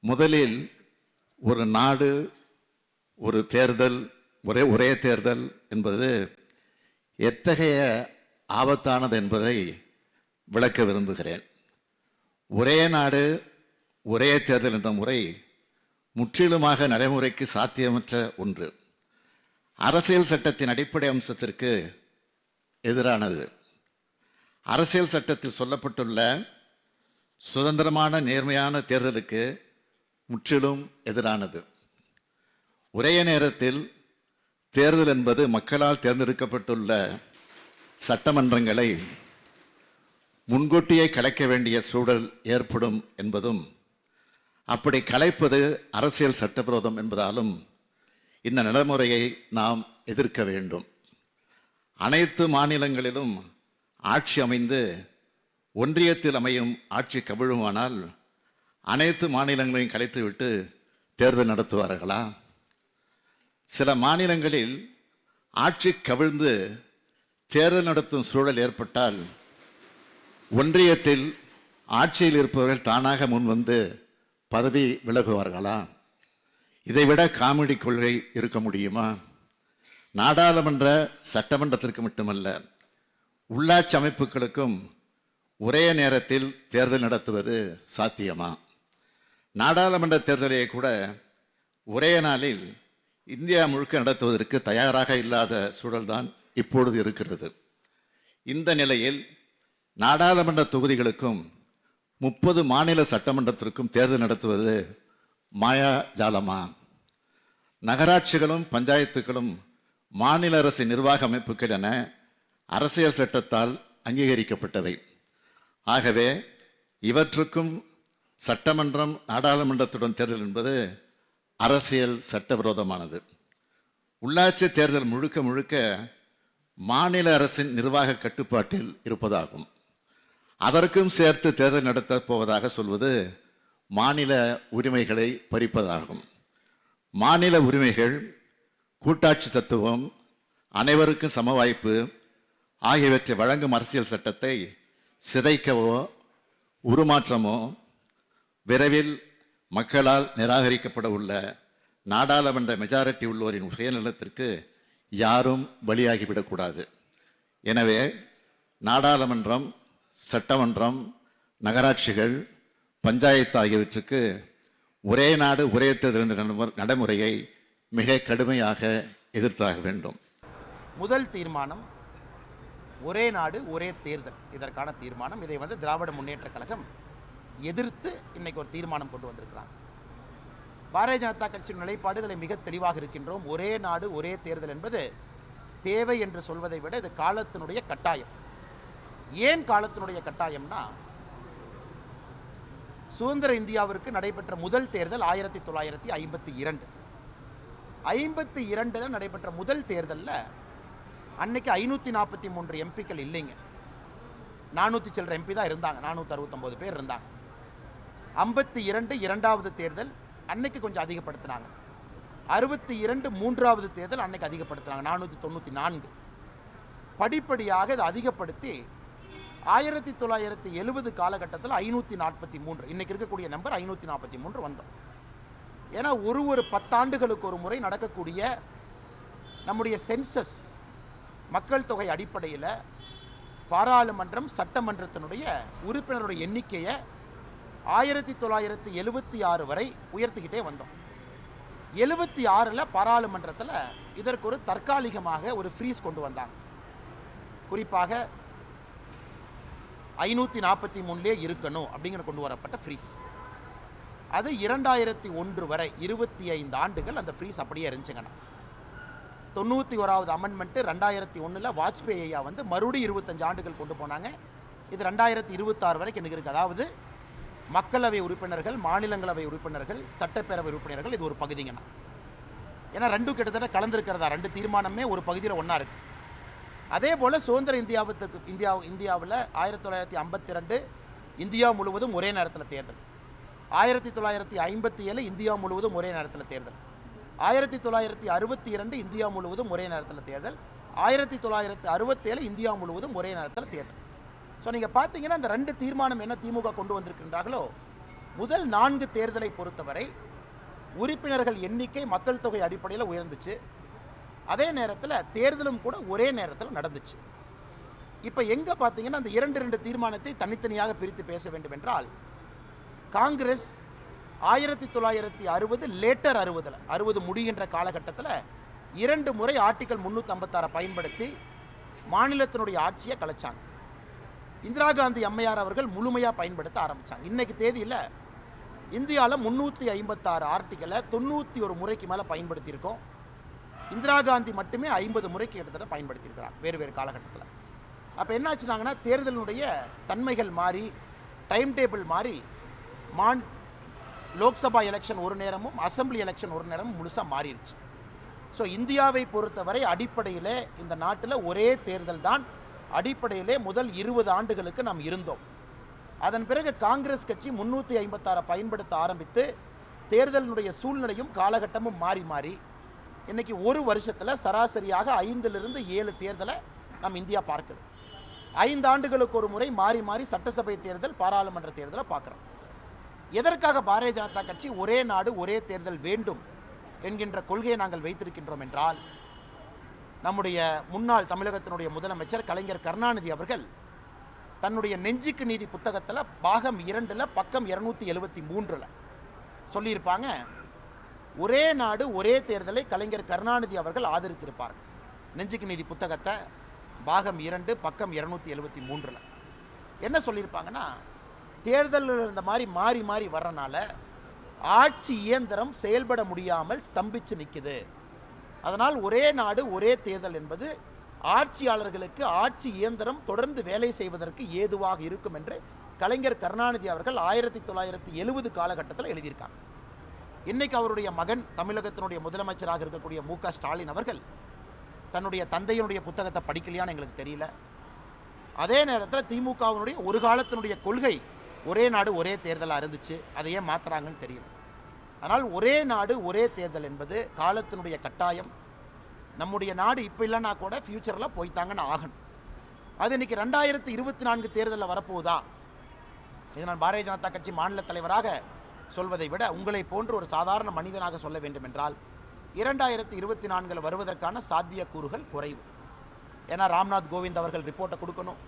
முதலில் ஒரு நாடு ஒரு தேர்தல் ஒரே தேர்தல் என்பது எத்தகைய ஆபத்தானது என்பதை விளக்க விரும்புகிறேன். ஒரே நாடு ஒரே தேர்தல் என்ற முறை முற்றிலுமாக நடைமுறைக்கு சாத்தியமற்ற ஒன்று. அரசியல் சட்டத்தின் அடிப்படை அம்சத்திற்கு எதிரானது. அரசியல் சட்டத்தில் சொல்லப்பட்டுள்ள சுதந்திரமான நேர்மையான தேர்தலுக்கு முற்றிலும் எதிரானது. ஒரே நேரத்தில் தேர்தல் என்பது மக்களால் தேர்ந்தெடுக்கப்பட்டுள்ள சட்டமன்றங்களை முன்கூட்டியே கலைக்க வேண்டிய சூழல் ஏற்படும் என்பதும், அப்படி கலைப்பது அரசியல் சட்டவிரோதம் என்பதாலும் இந்த நடைமுறையை நாம் எதிர்க்க வேண்டும். அனைத்து மாநிலங்களிலும் ஆட்சி அமைந்து ஒன்றியத்தில் அமையும் ஆட்சி கவிழுமானால் அனைத்து மாநிலங்களையும் கலைத்துவிட்டு தேர்தல் நடத்துவார்களா? சில மாநிலங்களில் ஆட்சி கவிழ்ந்து தேர்தல் நடத்தும் சூழல் ஏற்பட்டால் ஒன்றியத்தில் ஆட்சியில் இருப்பவர்கள் தானாக முன்வந்து பதவி விலகுவார்களா? இதைவிட காமெடி கொள்கை இருக்க முடியுமா? நாடாளுமன்ற சட்டமன்றத்திற்கு மட்டுமல்ல, உள்ளாட்சி அமைப்புகளுக்கும் ஒரே நேரத்தில் தேர்தல் நடத்துவது சாத்தியமா? நாடாளுமன்ற தேர்தலை கூட ஒரே நாளில் இந்தியா முழுக்க நடத்துவதற்கு தயாராக இல்லாத சூழல்தான் இப்பொழுது இருக்கிறது. இந்த நிலையில் நாடாளுமன்ற தொகுதிகளுக்கும் 30 மாநில சட்டமன்றத்திற்கும் தேர்தல் நடத்துவது மாயாஜாலமா? நகராட்சிகளும் பஞ்சாயத்துகளும் மாநில அரசு நிர்வாக அமைப்புகள் என அரசியல் சட்டத்தால் அங்கீகரிக்கப்பட்டவை. ஆகவே இவற்றுக்கும் சட்டமன்றம் நாடாளுமன்றத்துடன் தேர்தல் என்பது அரசியல் சட்டவிரோதமானது. உள்ளாட்சி தேர்தல் முழுக்க முழுக்க மாநில அரசின் நிர்வாக கட்டுப்பாட்டில் இருப்பதாகும். அதற்கும் சேர்த்து தேர்தல் நடத்தப் போவதாக சொல்வது மாநில உரிமைகளை பறிப்பதாகும். மாநில உரிமைகள், கூட்டாட்சி தத்துவம், அனைவருக்கும் சம வாய்ப்பு ஆகியவற்றை வழங்கும் அரசியல் சட்டத்தை சிதைக்கவோ உருமாற்றமோ விரைவில் மக்களால் நிராகரிக்கப்பட உள்ள நாடாளுமன்ற மெஜாரிட்டி உள்ளோரின் சுயநலத்திற்கு யாரும் பலியாகிவிடக்கூடாது. எனவே நாடாளுமன்றம், சட்டமன்றம், நகராட்சிகள், பஞ்சாயத்து ஆகியவற்றுக்கு ஒரே நாடு ஒரே தேர்தல் நடைமுறையை மிக கடுமையாக எதிர்த்தாக வேண்டும். முதல் தீர்மானம் ஒரே நாடு ஒரே தேர்தல். இதற்கான தீர்மானம், இதை திராவிட முன்னேற்ற கழகம் எதிர்த்து இன்னைக்கு ஒரு தீர்மானம் கொண்டு வந்திருக்கிறாங்க. பாரதிய ஜனதா கட்சியின் நிலைப்பாடு இதில் மிக தெளிவாக இருக்கின்றோம். ஒரே நாடு ஒரே தேர்தல் என்பது தேவை என்று சொல்வதை விட இது காலத்தினுடைய கட்டாயம். ஏன் காலத்தினுடைய கட்டாயம்னா, சுதந்திர இந்தியாவிற்கு நடைபெற்ற முதல் தேர்தல் 1952. 52 நடைபெற்ற முதல் தேர்தலில் அன்னைக்கு 543 எம்பிக்கள் இல்லைங்க. 400 சில்லற எம்பி தான் இருந்தாங்க. 469 பேர் இருந்தாங்க. 52 இரண்டாவது தேர்தல் அன்னைக்கு கொஞ்சம் அதிகப்படுத்தினாங்க. 62 மூன்றாவது தேர்தல் அன்னைக்கு அதிகப்படுத்தினாங்க, 494. படிப்படியாக இதை அதிகப்படுத்தி 1970 காலகட்டத்தில் 543, இன்னைக்கு இருக்கக்கூடிய நம்பர் 543 வந்தோம். ஏன்னா ஒரு 10 ஆண்டுகளுக்கு ஒரு முறை நடக்கக்கூடிய நம்முடைய சென்சஸ் மக்கள் தொகை அடிப்படையில் பாராளுமன்றம், சட்டமன்றத்தினுடைய உறுப்பினருடைய எண்ணிக்கையை 1976 வரை உயர்த்திக்கிட்டே வந்தோம். 76 பாராளுமன்றத்தில் இதற்கு ஒரு தற்காலிகமாக ஒரு ஃப்ரீஸ் கொண்டு வந்தாங்க. குறிப்பாக 543 இருக்கணும் அப்படிங்கிற கொண்டு வரப்பட்ட ஃப்ரீஸ். அது 2001 வரை 25 ஆண்டுகள் அந்த ஃப்ரீஸ் அப்படியே இருந்துச்சுங்கண்ணா. 91வது அமெண்ட்மெண்ட் 2001 வாஜ்பேயி ஐயா மறுபடியும் 25 ஆண்டுகள் கொண்டு போனாங்க. இது 2026 வரைக்கும் எனக்கு இருக்குது. அதாவது மக்களவை உறுப்பினர்கள், மாநிலங்களவை உறுப்பினர்கள், சட்டப்பேரவை உறுப்பினர்கள் இது ஒரு பகுதிங்கண்ணா. ஏன்னா ரெண்டும் கிட்டத்தட்ட கலந்துருக்கிறதா, 2 தீர்மானமே ஒரு பகுதியில் ஒன்றா இருக்குது. அதே போல் சுதந்திர இந்தியாவில் 1952 இந்தியா முழுவதும் ஒரே நேரத்தில் தேர்தல். 1957 இந்தியா முழுவதும் ஒரே நேரத்தில் தேர்தல். 1962 இந்தியா முழுவதும் ஒரே நேரத்தில் தேர்தல். 1967 இந்தியா முழுவதும் ஒரே நேரத்தில் தேர்தல். ஸோ நீங்கள் பார்த்தீங்கன்னா அந்த 2 தீர்மானம் என்ன திமுக கொண்டு வந்திருக்கின்றார்களோ முதல் 4 தேர்தலை பொறுத்தவரை உறுப்பினர்கள் எண்ணிக்கை மக்கள் தொகை அடிப்படையில் உயர்ந்துச்சு. அதே நேரத்தில் தேர்தலும் கூட ஒரே நேரத்தில் நடந்துச்சு. இப்போ எங்கே பார்த்தீங்கன்னா அந்த 2 தீர்மானத்தை தனித்தனியாக பிரித்து பேச வேண்டும் என்றால், காங்கிரஸ் 1960 லேட்டர் 60 முடிகின்ற காலகட்டத்தில் 2 முறை ஆர்டிகல் 356 பயன்படுத்தி மாநிலத்தினுடைய ஆட்சியை கலைச்சாங்க. இந்திரா காந்தி அம்மையார் அவர்கள் முழுமையாக பயன்படுத்த ஆரம்பித்தாங்க. இன்னைக்கு தேதியில் இந்தியாவில் 356 ஆர்டிக்கலை 91 முறைக்கு மேலே பயன்படுத்தியிருக்கோம். இந்திரா காந்தி மட்டுமே 50 முறைக்கு கிட்டத்தட்ட பயன்படுத்தியிருக்கிறாங்க வேறு வேறு காலகட்டத்தில். அப்போ என்னாச்சுனாங்கன்னா தேர்தலினுடைய தன்மைகள் மாறி, டைம் டேபிள் மாறி, லோக்சபா எலெக்ஷன் ஒரு நேரமும் அசம்பிளி எலெக்ஷன் ஒரு நேரமும் முழுசாக மாறிடுச்சு. ஸோ இந்தியாவை பொறுத்தவரை அடிப்படையில் இந்த நாட்டில் ஒரே தேர்தல் தான் அடிப்படையிலே முதல் 20 ஆண்டுகளுக்கு நாம் இருந்தோம். அதன் பிறகு காங்கிரஸ் கட்சி 356 பயன்படுத்த ஆரம்பித்து தேர்தலினுடைய சூழ்நிலையும் காலகட்டமும் மாறி மாறி இன்னைக்கு ஒரு வருஷத்தில் சராசரியாக 5லிருந்து 7 தேர்தலை நாம் இந்தியா பார்க்குது. 5 ஆண்டுகளுக்கு ஒரு முறை மாறி மாறி சட்டசபை தேர்தல், பாராளுமன்ற தேர்தலை பார்க்குறோம். எதற்காக பாரதிய ஜனதா கட்சி ஒரே நாடு ஒரே தேர்தல் வேண்டும் என்கின்ற கொள்கையை நாங்கள் வைத்திருக்கின்றோம் என்றால், நம்முடைய முன்னாள் தமிழகத்தினுடைய முதலமைச்சர் கலைஞர் கருணாநிதி அவர்கள் தன்னுடைய நெஞ்சுக்கு நீதி புத்தகத்தில் பாகம் 2 பக்கம் 273 சொல்லியிருப்பாங்க, ஒரே நாடு ஒரே தேர்தலை கலைஞர் கருணாநிதி அவர்கள் ஆதரித்திருப்பார். நெஞ்சுக்கு நீதி புத்தகத்தை பாகம் 2 பக்கம் 273 என்ன சொல்லியிருப்பாங்கன்னா, தேர்தல் இந்த மாதிரி மாறி மாறி வர்றனால ஆட்சி இயந்திரம் செயல்பட முடியாமல் ஸ்தம்பிச்சு நிற்குது. அதனால் ஒரே நாடு ஒரே தேர்தல் என்பது ஆட்சியாளர்களுக்கு ஆட்சி இயந்திரம் தொடர்ந்து வேலை செய்வதற்கு ஏதுவாக இருக்கும் என்று கலைஞர் கருணாநிதி அவர்கள் 1970 காலகட்டத்தில் எழுதியிருக்காங்க. இன்னைக்கு அவருடைய மகன் தமிழகத்தினுடைய முதலமைச்சராக இருக்கக்கூடிய மு.க. ஸ்டாலின் அவர்கள் தன்னுடைய தந்தையினுடைய புத்தகத்தை படிக்கலையான்னு எங்களுக்கு தெரியல. அதே நேரத்தில் திமுகவினுடைய ஒரு காலத்தினுடைய கொள்கை ஒரே நாடு ஒரே தேர்தலாக இருந்துச்சு, அதை ஏன் மாற்றுறாங்கன்னு தெரியல. ஆனால் ஒரே நாடு ஒரே தேர்தல் என்பது காலத்தினுடைய கட்டாயம். நம்முடைய நாடு இப்போ இல்லைன்னா கூட ஃப்யூச்சரில் போய்த்தாங்கன்னு ஆகணும். அது இன்னைக்கு 2024 தேர்தலில் வரப்போகுதா? இது நான் பாரதிய ஜனதா கட்சி மாநில தலைவராக சொல்வதை விட உங்களை போன்று ஒரு சாதாரண மனிதனாக சொல்ல வேண்டும் என்றால் 2024 வருவதற்கான சாத்தியக்கூறுகள் குறைவு. ஏன்னா ராம்நாத் கோவிந்த் அவர்கள் ரிப்போர்ட்டை கொடுக்கணும்.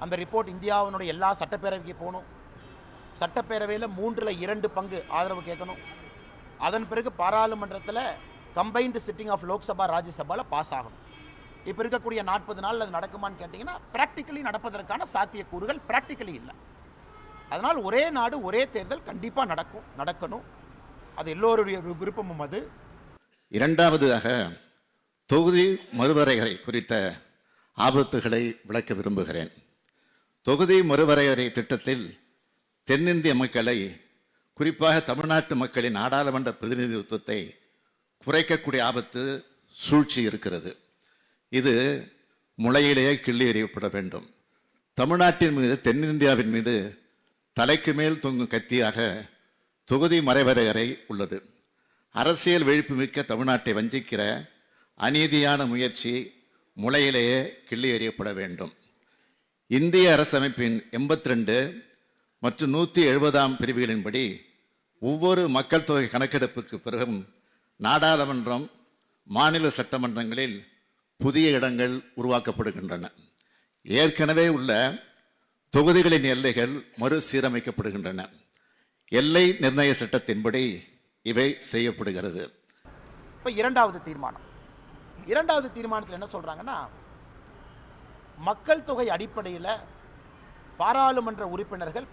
அந்த ரிப்போர்ட் இந்தியாவினுடைய எல்லா சட்டப்பேரவைக்கு போகணும். சட்டப்பேரவையில் 3/2 பங்கு ஆதரவு கேட்கணும். அதன் பிறகு பாராளுமன்றத்தில் கம்பைன்டு சிட்டிங் ஆஃப் லோக்சபா ராஜ்யசபாவில் பாஸ் ஆகணும். இப்போ இருக்கக்கூடிய 40 நாள் அது நடக்குமான்னு கேட்டிங்கன்னா ப்ராக்டிக்கலி நடப்பதற்கான சாத்தியக்கூறுகள் ப்ராக்டிக்கலி இல்லை. அதனால் ஒரே நாடு ஒரே தேர்தல் கண்டிப்பாக நடக்கணும். அது எல்லோருடைய விருப்பமும். அது இரண்டாவதாக தொகுதி மறுவரையறை குறித்த ஆபத்துகளை விளக்க விரும்புகிறேன். தொகுதி மறுவரையறை திட்டத்தில் தென்னிந்திய மக்களை, குறிப்பாக தமிழ்நாட்டு மக்களின் நாடாளுமன்ற பிரதிநிதித்துவத்தை குறைக்கக்கூடிய ஆபத்து, சூழ்ச்சி இருக்கிறது. இது முளையிலேயே கிள்ளி எறியப்பட வேண்டும். தமிழ்நாட்டின் மீது, தென்னிந்தியாவின் மீது தலைக்கு மேல் தொங்கும் கத்தியாக தொகுதி மறுவரையறை உள்ளது. அரசியல் விழிப்புமிக்க தமிழ்நாட்டை வஞ்சிக்கிற அநீதியான முயற்சி முளையிலேயே கிள்ளி எறியப்பட வேண்டும். இந்திய அரசமைப்பின் 82 மற்றும் 170 பிரிவுகளின்படி ஒவ்வொரு மக்கள் தொகை கணக்கெடுப்புக்கு பிறகும் நாடாளுமன்றம், மாநில சட்டமன்றங்களில் புதிய இடங்கள் உருவாக்கப்படுகின்றன. ஏற்கனவே உள்ள தொகுதிகளின் எல்லைகள் மறுசீரமைக்கப்படுகின்றன. எல்லை நிர்ணய சட்டத்தின்படி இவை செய்யப்படுகிறது. இப்போ இரண்டாவது தீர்மானத்தில் என்ன சொல்றாங்கன்னா, மக்கள் தொகை அடிப்படையில் பாராளுமன்ற உறுப்பினர்கள்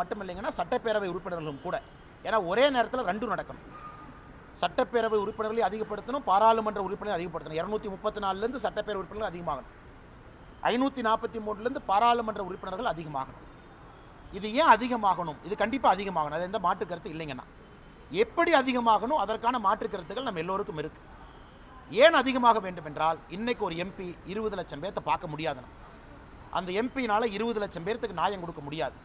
மட்டும் இல்லைங்கன்னா சட்டப்பேரவை உறுப்பினர்களும் கூட, ஏன்னா ஒரே நேரத்தில் ரெண்டும் நடக்கணும். சட்டப்பேரவை உறுப்பினர்களை அதிகப்படுத்தணும், பாராளுமன்ற உறுப்பினர்கள் அதிகப்படுத்தணும். 234லேருந்து சட்டப்பேரவை உறுப்பினர்கள் அதிகமாகணும், 543லேருந்து பாராளுமன்ற உறுப்பினர்கள் அதிகமாகணும். இது ஏன் அதிகமாகணும்? இது கண்டிப்பாக அதிகமாகணும், அது எந்த மாற்று கருத்து இல்லைங்கன்னா. எப்படி அதிகமாகணும் அதற்கான மாற்று கருத்துக்கள் நம்ம எல்லோருக்கும் இருக்கு. ஏன் அதிகமாக வேண்டும் என்றால், இன்னைக்கு ஒரு எம்பி 20 லட்சம் பேர்த்தை பார்க்க முடியாதுன்னா, அந்த எம்பினால 20 லட்சம் பேர்த்துக்கு நியாயம் கொடுக்க முடியாது.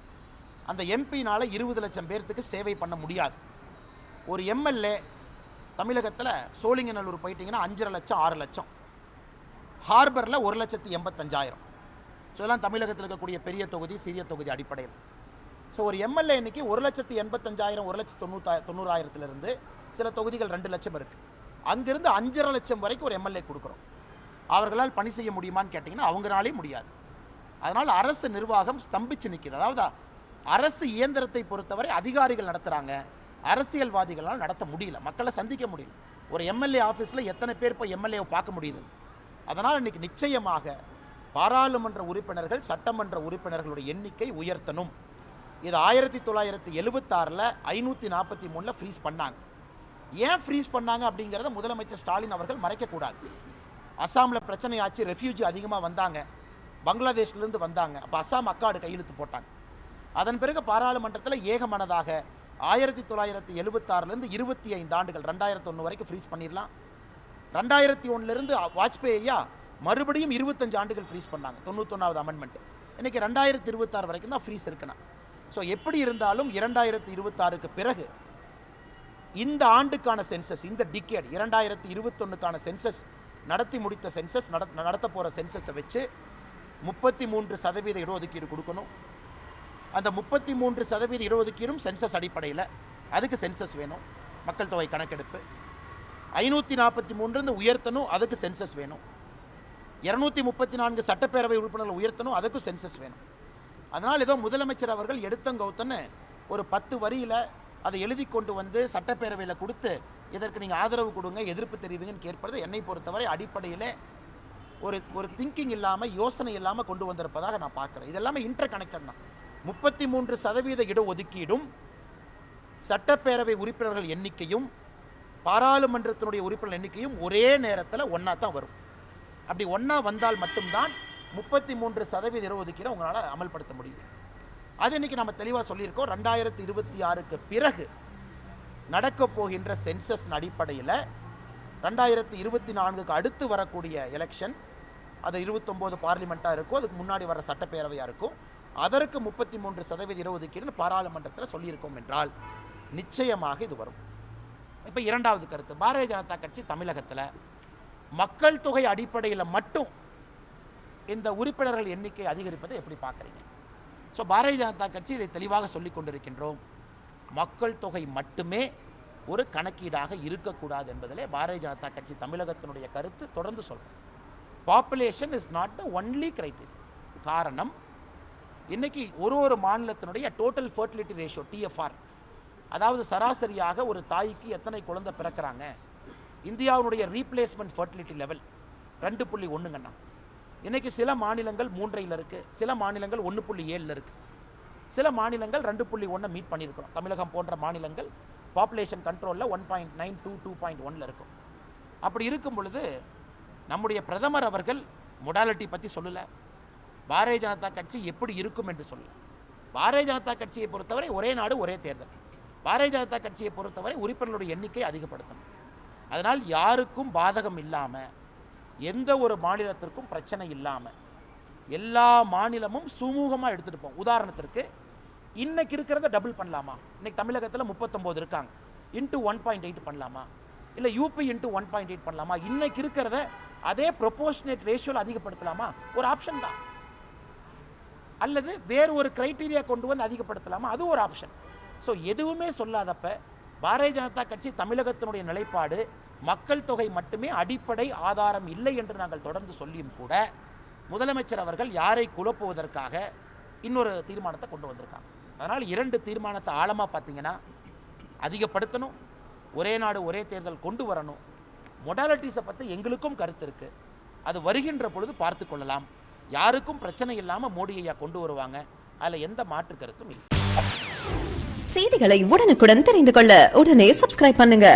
அந்த எம்பினால 20 லட்சம் பேர்த்துக்கு சேவை பண்ண முடியாது. ஒரு எம்எல்ஏ தமிழகத்தில் சோழிங்கநல்லூர் போயிட்டீங்கன்னா 5.5 லட்சம் 6 லட்சம், ஹார்பரில் 1,85,000. ஸோ இதெல்லாம் தமிழகத்தில் இருக்கக்கூடிய பெரிய தொகுதி, சிறிய தொகுதி அடிப்படையில். ஸோ ஒரு எம்எல்ஏ இன்னைக்கு 1,85,000 1,90,000 சில தொகுதிகள் 2 லட்சம் இருக்குது. அங்கிருந்து 5.5 லட்சம் வரைக்கும் ஒரு எம்எல்ஏ கொடுக்குறோம். அவர்களால் பணி செய்ய முடியுமான்னு கேட்டிங்கன்னா அவங்களாலே முடியாது. அதனால் அரசு நிர்வாகம் ஸ்தம்பிச்சு நிற்கிது. அதாவது அரசு இயந்திரத்தை பொறுத்தவரை அதிகாரிகள் நடத்துகிறாங்க, அரசியல்வாதிகளால் நடத்த முடியல, மக்களை சந்திக்க முடியல. ஒரு எம்எல்ஏ ஆஃபீஸில் எத்தனை பேர் இப்போ எம்எல்ஏவை பார்க்க முடியுது? அதனால் இன்றைக்கி நிச்சயமாக பாராளுமன்ற உறுப்பினர்கள், சட்டமன்ற உறுப்பினர்களுடைய எண்ணிக்கை உயர்த்தணும். இது 1976 543 ஃப்ரீஸ் பண்ணாங்க. ஏன் ஃப்ரீஸ் பண்ணாங்க அப்படிங்கிறத முதலமைச்சர் ஸ்டாலின் அவர்கள் மறைக்கக்கூடாது. அஸ்ஸாமில் பிரச்சனை ஆச்சு, ரெஃப்யூஜி அதிகமாக வந்தாங்க, பங்களாதேஷ்லேருந்து வந்தாங்க. அப்போ அஸ்ஸாம் அக்காடு கையெழுத்து போட்டாங்க. அதன் பிறகு பாராளுமன்றத்தில் ஏகமனதாக 1976 25 ஆண்டுகள் 2001 வரைக்கும் ஃப்ரீஸ் பண்ணிடலாம். 2001 வாஜ்பேயியா மறுபடியும் 25 ஆண்டுகள் ஃப்ரீஸ் பண்ணாங்க, 91வது அமெண்ட்மெண்ட். இன்றைக்கி 2026 வரைக்கும் தான் ஃப்ரீஸ் இருக்குண்ணா. ஸோ எப்படி இருந்தாலும் 2026க்கு பிறகு இந்த ஆண்டுக்கான சென்சஸ், இந்த டிகேட் 2021க்கான சென்சஸ் நடத்தி முடித்த சென்சஸ் நடத்த போகிற சென்சஸை வச்சு 33% இடஒதுக்கீடு கொடுக்கணும். அந்த 33% இடஒதுக்கீடும் சென்சஸ் அடிப்படையில், அதுக்கு சென்சஸ் வேணும், மக்கள் தொகை கணக்கெடுப்பு. 543 உயர்த்தணும், அதுக்கு சென்சஸ் வேணும். 234 சட்டப்பேரவை உறுப்பினர்கள் உயர்த்தணும், அதுக்கும் சென்சஸ் வேணும். அதனால் ஏதோ முதலமைச்சர் அவர்கள் எடுத்தங்கவுத்தன்னு ஒரு 10 வரியில் அதை எழுதி கொண்டு வந்து சட்டப்பேரவையில் கொடுத்து இதற்கு நீங்கள் ஆதரவு கொடுங்க, எதிர்ப்பு தெரிவிங்கன்னு கேட்பது என்னை பொறுத்தவரை அடிப்படையில் ஒரு திங்கிங் இல்லாமல், யோசனை இல்லாமல் கொண்டு வந்திருப்பதாக நான் பார்க்குறேன். இதெல்லாமே இன்டர் கனெக்டட் தான். 33% இடஒதுக்கீடும் சட்டப்பேரவை உறுப்பினர்கள் எண்ணிக்கையும் பாராளுமன்றத்தினுடைய உறுப்பினர் எண்ணிக்கையும் ஒரே நேரத்தில் ஒன்றா தான் வரும். அப்படி ஒன்றா வந்தால் மட்டும்தான் 33% இடஒதுக்கீடு உங்களால் அமல்படுத்த முடியும். அது இன்றைக்கி நம்ம தெளிவாக சொல்லியிருக்கோம். 2026க்கு பிறகு நடக்க போகின்ற சென்சஸ் அடிப்படையில் 2024க்கு அடுத்து வரக்கூடிய எலெக்ஷன், அது 29 பார்லிமெண்ட்டாக இருக்கும், அதுக்கு முன்னாடி வர சட்டப்பேரவையாக இருக்கும், அதற்கு 33% இடஒதுக்கீடுன்னு பாராளுமன்றத்தில் சொல்லியிருக்கோம் என்றால் நிச்சயமாக இது வரும். இப்போ இரண்டாவது கருத்து, பாரதிய ஜனதா கட்சி தமிழகத்தில் மக்கள் தொகை அடிப்படையில் மட்டும் இந்த உறுப்பினர்கள் எண்ணிக்கை அதிகரிப்பதை எப்படி பார்க்குறீங்க? ஸோ பாரதிய ஜனதா கட்சி இதை தெளிவாக சொல்லி கொண்டிருக்கின்றோம். மக்கள் தொகை மட்டுமே ஒரு கணக்கீடாக இருக்கக்கூடாது என்பதிலே பாரதிய ஜனதா கட்சி தமிழகத்தினுடைய கருத்து தொடர்ந்து சொல்கிறோம். Population is not the only criteria. காரணம், இன்றைக்கி ஒரு மாநிலத்தினுடைய டோட்டல் ஃபர்டிலிட்டி ரேஷியோ TFR, அதாவது சராசரியாக ஒரு தாய்க்கு எத்தனை குழந்தை பிறக்கிறாங்க, இந்தியாவுடைய ரீப்ளேஸ்மெண்ட் ஃபர்டிலிட்டி லெவல் 2.1ங்கண்ணா. இன்றைக்கி சில மாநிலங்கள் 3 இருக்குது, சில மாநிலங்கள் 1.7 இருக்குது, சில மாநிலங்கள் 2.1 மீட் பண்ணியிருக்கிறோம். தமிழகம் போன்ற மாநிலங்கள் பாப்புலேஷன் கண்ட்ரோலில் 1.9 to 2.1 இருக்கும். அப்படி இருக்கும் பொழுது நம்முடைய பிரதமர் அவர்கள் மொடாலிட்டி பற்றி சொல்லலை, பாரதிய ஜனதா கட்சி எப்படி இருக்கும் என்று சொல்ல. பாரதிய ஜனதா கட்சியை பொறுத்தவரை ஒரே நாடு ஒரே தேர்தல். பாரதிய ஜனதா கட்சியை பொறுத்தவரை உறுப்பினர்களுடைய எண்ணிக்கை அதிகப்படுத்தணும். அதனால் யாருக்கும் பாதகம் இல்லாமல், எந்த ஒரு மாநிலத்திற்கும் பிரச்சனை இல்லாமல் எல்லா மாநிலமும் சுமூகமாக எடுத்துகிட்டு போகும். உதாரணத்திற்கு இன்னைக்கு இருக்கிறத டபுள் பண்ணலாமா? இன்னைக்கு தமிழகத்தில் 39 இருக்காங்க, இன்ட்டு 1.8 பண்ணலாமா? இல்லை யூபி இன்ட்டு 1.8 பண்ணலாமா? இன்னைக்கு இருக்கிறத அதே ப்ரொபோர்ஷனேட் ரேஷியோவில் அதிகப்படுத்தலாமா? ஒரு ஆப்ஷன் தான். அல்லது வேறு ஒரு கிரைட்டீரியா கொண்டு வந்து அதிகப்படுத்தலாமா? அது ஒரு ஆப்ஷன். ஸோ எதுவுமே சொல்லாதப்ப பாரதிய ஜனதா கட்சி தமிழகத்தினுடைய நிலைப்பாடு மக்கள் தொகை மட்டுமே அடிப்படை ஆதாரம் இல்லை என்று நாங்கள் தொடர்ந்து சொல்லியும் கூட முதலமைச்சர் அவர்கள் யாரை குழப்புவதற்காக இன்னொரு தீர்மானத்தை கொண்டு வந்திருக்காங்க. அதனால் 2 தீர்மானத்தை ஆழமாக பார்த்தீங்கன்னா, அதிகப்படுத்தணும், ஒரே நாடு ஒரே தேர்தல் கொண்டு வரணும். மொடாலிட்டிஸை பற்றி எங்களுக்கும் கருத்து இருக்குது, அது வருகின்ற பொழுது பார்த்து கொள்ளலாம். யாருக்கும் பிரச்சனை இல்லாமல் மோடி ஐயா கொண்டு வருவாங்க, அதில் எந்த மாற்று கருத்தும் இல்லை. செய்திகளை உடனுக்குடன் தெரிந்து கொள்ள உடனே சப்ஸ்கிரைப் பண்ணுங்க.